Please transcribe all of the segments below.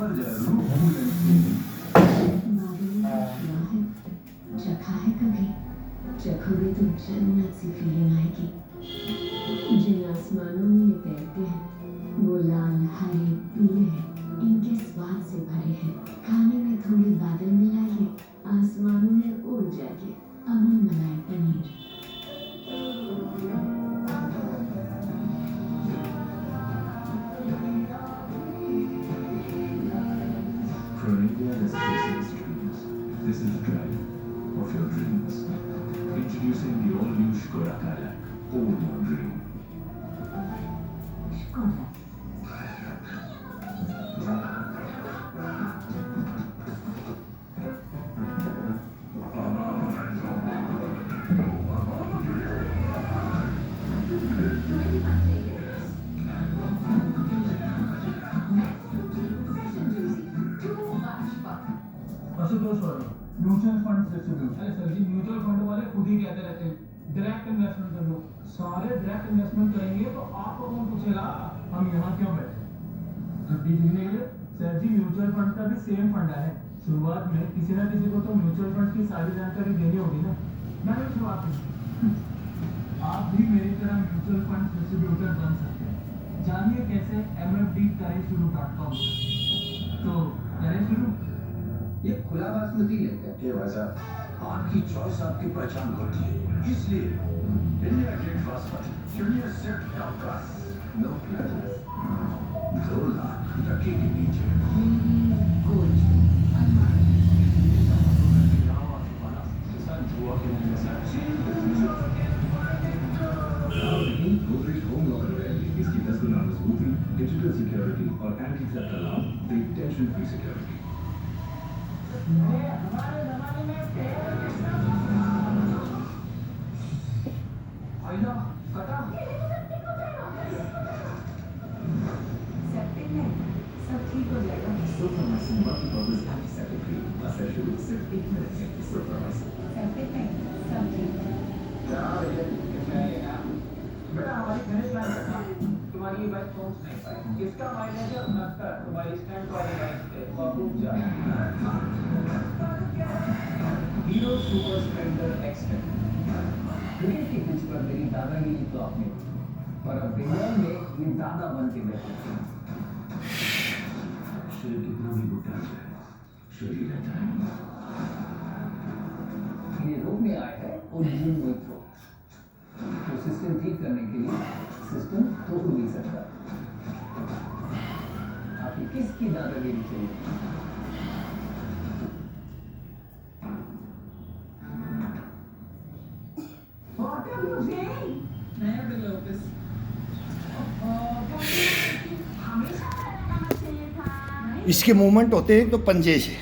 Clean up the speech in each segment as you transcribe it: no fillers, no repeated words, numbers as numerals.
चखा है कभी, चखोगे तो जन्नत सी फीलिंग आएगी। जिन आसमानों में ये तैरते हैं वो लाल हरे पीले हैं, इनके स्वाद से भरे हैं। खाने में थोड़े बादल मिलाइए, आसमानों में उड़ जाइए। अमन मलाई paneer. For an India that's chasing its dreams, this is the drive of your dreams. Introducing the all-new Skoda Kayak. Own your dream. Skoda. Mutual fund distribution. अरे सर जी, म्यूचुअल फंड वाले खुद ही कहते रहते हैं डायरेक्ट इन्वेस्टमेंट कर लो। सारे direct investment करेंगे तो आपको कौन पूछेगा हम यहाँ क्यों बैठे। सर जी, म्यूचुअल फंड का भी सेम फंड है। शुरुआत में किसी ना किसी को तो म्यूचुअल फंड की सारी जानकारी देनी होगी ना। मैंने शुरुआत की। आप भी मेरी तरह म्यूचुअल फंड डिस्ट्रीब्यूटर बन सकते हैं। जानिए कैसे MFD करें शुरू.com। तो करें शुरू। ये खुला बासमती लेते हैं। ये वजह आपकी चॉइस आपकी पहचान होती है, इसलिए इंडिया गेट बासमती चुनिए सिर्फ टॉपक्लास, नो प्लेटर्स, 2 लाख टके के नीचे। गोदरेज होम लॉकर वैल्यू इसकी 10 गुना मजबूती, डिजिटल सिक्योरिटी और एंटी थेफ्ट अलार्म, एक टेंशन फ्री सिक्योरिटी। हमारे जमाने में आइना कटा सेप्टिक है, सब ठीक हो जाएगा। Soframycin multipurpose antiseptic cream, massage शुरू सिर्फ 1 मिनट में। सोफ्रामाइसिन सेप्टिक है, सब ठीक। बेटा हमारी फिनिश लाइन था, तुम्हारी बाइक पहुंच नहीं पाई। इसका माइलेज है 69, तुम्हारी स्टैंड वाली बाइक से बहुत ऊंचा जा। Hero super Splendor extend. Cricket की पिच पर मेरी दादागिरी तो आपने, पर अब विज्ञान में ये दादा बन के बैठे थे। शरीर कितना भी मोटा हो जाए, शरीर रहता है। ये रोकने आए हैं ओरिजिन मेट्रो। तो सिस्टम ठीक करने के लिए सिस्टम तोड़ नहीं सकता। आपकी किसकी दादागिरी चाहिए? नया डेवलपर्स इसके मूवमेंट होते हैं तो पंजे से,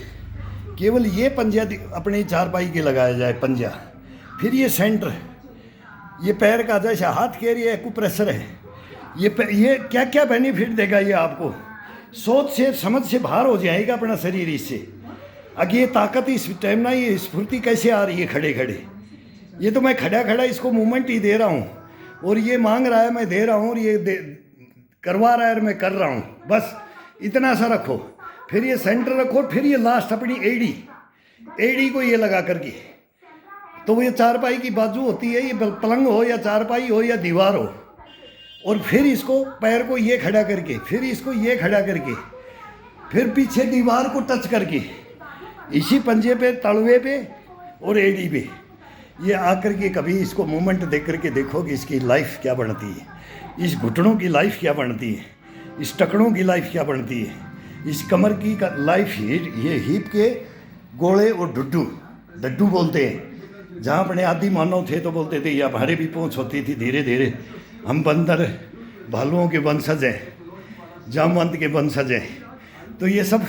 केवल ये पंजा अपनी चारपाई के लगाया जाए पंजा, फिर ये सेंटर, ये पैर का जैसे हाथ के लिए एक्यूप्रेशर है। ये क्या क्या बेनिफिट देगा ये आपको, सोच से समझ से बाहर हो जाएगा अपना शरीर इससे। अगर ये ताकत, इस स्टेमिना, ये स्फूर्ति कैसे आ रही है खड़े खड़े। ये तो मैं खड़ा खड़ा इसको मूवमेंट ही दे रहा हूँ, और ये मांग रहा है मैं दे रहा हूँ, और ये करवा रहा है मैं कर रहा हूँ। बस इतना सा रखो, फिर ये सेंटर रखो, फिर ये लास्ट अपनी एड़ी को ये लगा करके, तो वो ये चारपाई की बाजू होती है, ये पलंग हो या चारपाई हो या दीवार हो, और फिर इसको पैर को ये खड़ा करके, फिर इसको ये खड़ा करके, फिर पीछे दीवार को टच करके, इसी पंजे पे, तलवे पे और एड़ी पे ये आकर के कभी इसको मूवमेंट देख करके देखो कि इसकी लाइफ क्या बनती है, इस घुटनों की लाइफ क्या बनती है, इस टकड़ों की लाइफ क्या बनती है, इस कमर की लाइफ, ये हिप के गोले और डड्डू बोलते हैं। जहाँ अपने आदि मानव थे तो बोलते थे ये हमारे भी पहुँच होती थी, धीरे धीरे हम बंदर भालुओं के वंशज हैं, जामवंत के वंशज हैं, तो ये सब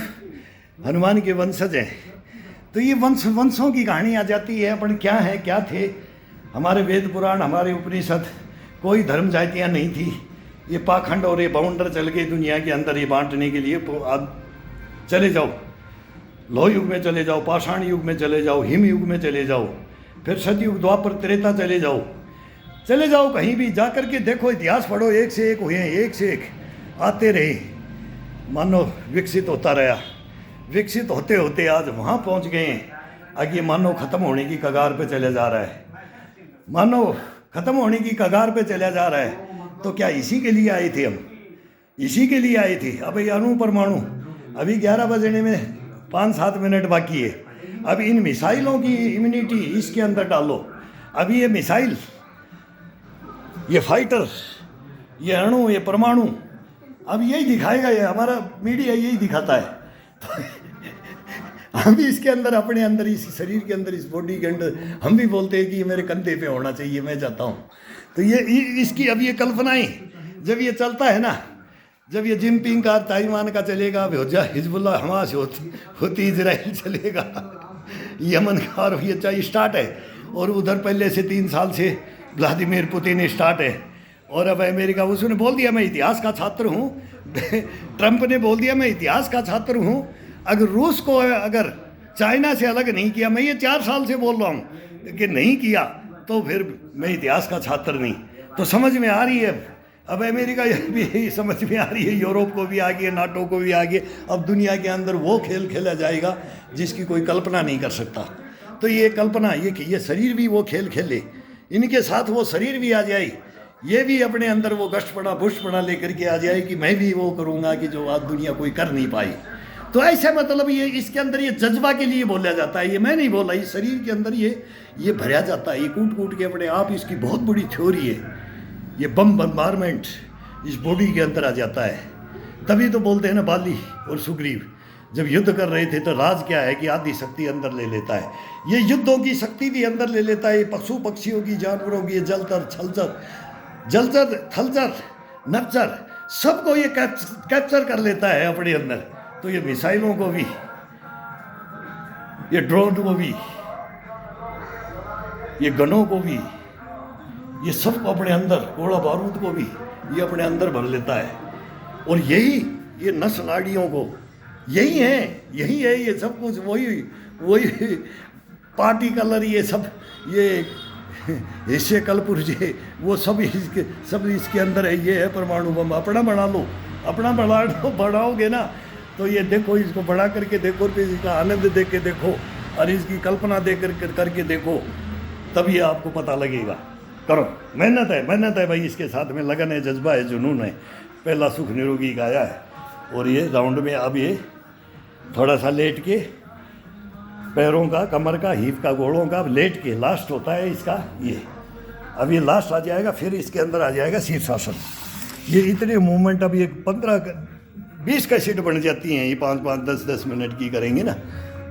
हनुमान के वंशज हैं। तो ये वंशों की कहानी आ जाती है। अपन क्या है, क्या थे, हमारे वेद पुराण, हमारे उपनिषद, कोई धर्म जातियाँ नहीं थी। ये पाखंड और ये बाउंडर चल गए दुनिया के अंदर ये बांटने के लिए। आप चले जाओ, लोह युग में चले जाओ, पाषाण युग में चले जाओ, हिम युग में चले जाओ, फिर सतयुग, द्वापर, त्रेता चले जाओ, कहीं भी जा कर के देखो, इतिहास पढ़ो, एक से एक हुए हैं, एक से एक आते रहे। मानो विकसित होता रहा, विकसित होते होते आज वहाँ पहुँच गए हैं। अब ये मानो ख़त्म होने की कगार पे चले जा रहा है, मानो ख़त्म होने की कगार पे चला जा रहा है। तो क्या इसी के लिए आए थे हम? इसी के लिए आए थे। अब ये अणु परमाणु अभी 11 बजने में 5-7 मिनट बाकी है। अब इन मिसाइलों की इम्यूनिटी इसके अंदर डालो। अभी ये मिसाइल, ये फाइटर, ये अणु, ये परमाणु, अब यही दिखाएगा, ये हमारा मीडिया यही दिखाता है। हम भी इसके अंदर, अपने अंदर, इस शरीर के अंदर, इस बॉडी के अंदर हम भी बोलते हैं कि ये मेरे कंधे पे होना चाहिए, मैं चाहता हूँ। तो ये इसकी अब ये कल्पनाएं जब ये चलता है ना, जब ये जिनपिंग का, ताइवान का चलेगा, हिजबुल्लाह हमास होती इजराइल चलेगा, यमन का, और ये चाहिए स्टार्ट है। और उधर पहले से 3 साल से व्लादिमीर पुतिन स्टार्ट है। और अब अमेरिका, उसने बोल दिया मैं इतिहास का छात्र हूँ। ट्रंप ने बोल दिया मैं इतिहास का छात्र हूँ। अगर रूस को, अगर चाइना से अलग नहीं किया, मैं ये 4 साल से बोल रहा हूँ कि नहीं किया, तो फिर मैं इतिहास का छात्र नहीं। तो समझ में आ रही है अब अमेरिका भी समझ में आ रही है, यूरोप को भी आ गई है, नाटो को भी आ गई। अब दुनिया के अंदर वो खेल खेला जाएगा जिसकी कोई कल्पना नहीं कर सकता। तो ये कल्पना, ये शरीर भी वो खेल खेले, इनके साथ वो शरीर भी आ जाए, ये भी अपने अंदर वो गश्तपड़ा भुष्टपड़ा लेकर के आ जाए कि मैं भी वो करूँगा कि जो आज दुनिया कोई कर नहीं पाई। तो ऐसे मतलब ये इसके अंदर ये जज्बा के लिए बोला जाता है, ये मैं नहीं बोला, इस शरीर के अंदर ये भरा जाता है, ये कूट कूट के अपने आप, इसकी बहुत बड़ी थ्योरी है। ये बम बम्बारमेंट इस बॉडी के अंदर आ जाता है। तभी तो बोलते हैं ना, बाली और सुग्रीव जब युद्ध कर रहे थे तो राज क्या है कि आधी शक्ति अंदर ले लेता है। ये युद्धों की शक्ति भी अंदर ले लेता है, ये पशु पक्षियों की, जानवरों की, जलचर छलचर, जलचर थलचर नपचर, सबको ये कैप्चर कर लेता है अपने अंदर। तो ये मिसाइलों को भी, ये ड्रोन को भी, ये गनों को भी, ये सब को अपने अंदर, गोला बारूद को भी ये अपने अंदर भर लेता है। और यही ये नस नाड़ियों को, यही है ये सब कुछ, वही पार्टी कलर, ये सब, ये हिस्से कलपुर्जे, वो सब इसके अंदर है। ये है परमाणु बम। अपना बना लो, अपना बढ़ाओगे ना तो ये देखो, इसको बढ़ा करके देखो, फिर इसका आनंद देख के देखो, और इसकी कल्पना देख करके देखो, तब ये आपको पता लगेगा। करो, मेहनत है भाई, इसके साथ में लगन है, जज्बा है, जुनून है। पहला सुख निरोगी गाया है। और ये राउंड में अब ये थोड़ा सा लेट के, पैरों का, कमर का, हीप का, घोड़ों का लेट के, लास्ट होता है इसका ये। अब ये लास्ट आ जाएगा, फिर इसके अंदर आ जाएगा शीर्षासन। ये इतने मूवमेंट अब ये 15-20 कैसेट बन जाती हैं, ये 5-5, 10-10 मिनट की करेंगे ना।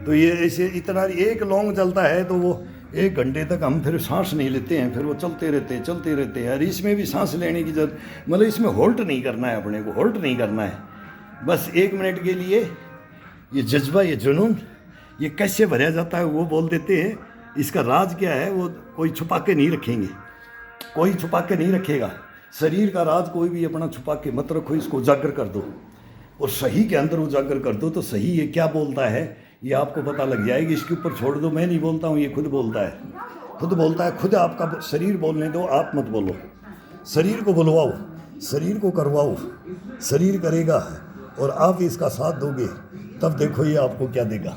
तो ये ऐसे इतना एक लॉन्ग चलता है तो वो 1 घंटे तक हम फिर सांस नहीं लेते हैं, फिर वो चलते रहते हैं। और इसमें भी सांस लेने की जरूरत, मतलब इसमें होल्ट नहीं करना है, अपने को होल्ट नहीं करना है। बस 1 मिनट के लिए ये जज्बा, ये जुनून, ये कैसे भरा जाता है वो बोल देते हैं। इसका राज क्या है वो कोई छुपा के नहीं रखेंगे, कोई छुपा के नहीं रखेगा। शरीर का राज कोई भी अपना छुपा के मत रखो, इसको उजागर कर दो और सही के अंदर उजागर कर दो। तो सही ये क्या बोलता है ये आपको पता लग जाएगी। इसके ऊपर छोड़ दो, मैं नहीं बोलता हूँ, ये खुद बोलता है। खुद आपका शरीर बोलने दो, आप मत बोलो। शरीर को बुलवाओ, शरीर को करवाओ, शरीर करेगा और आप इसका साथ दोगे, तब देखो ये आपको क्या देगा।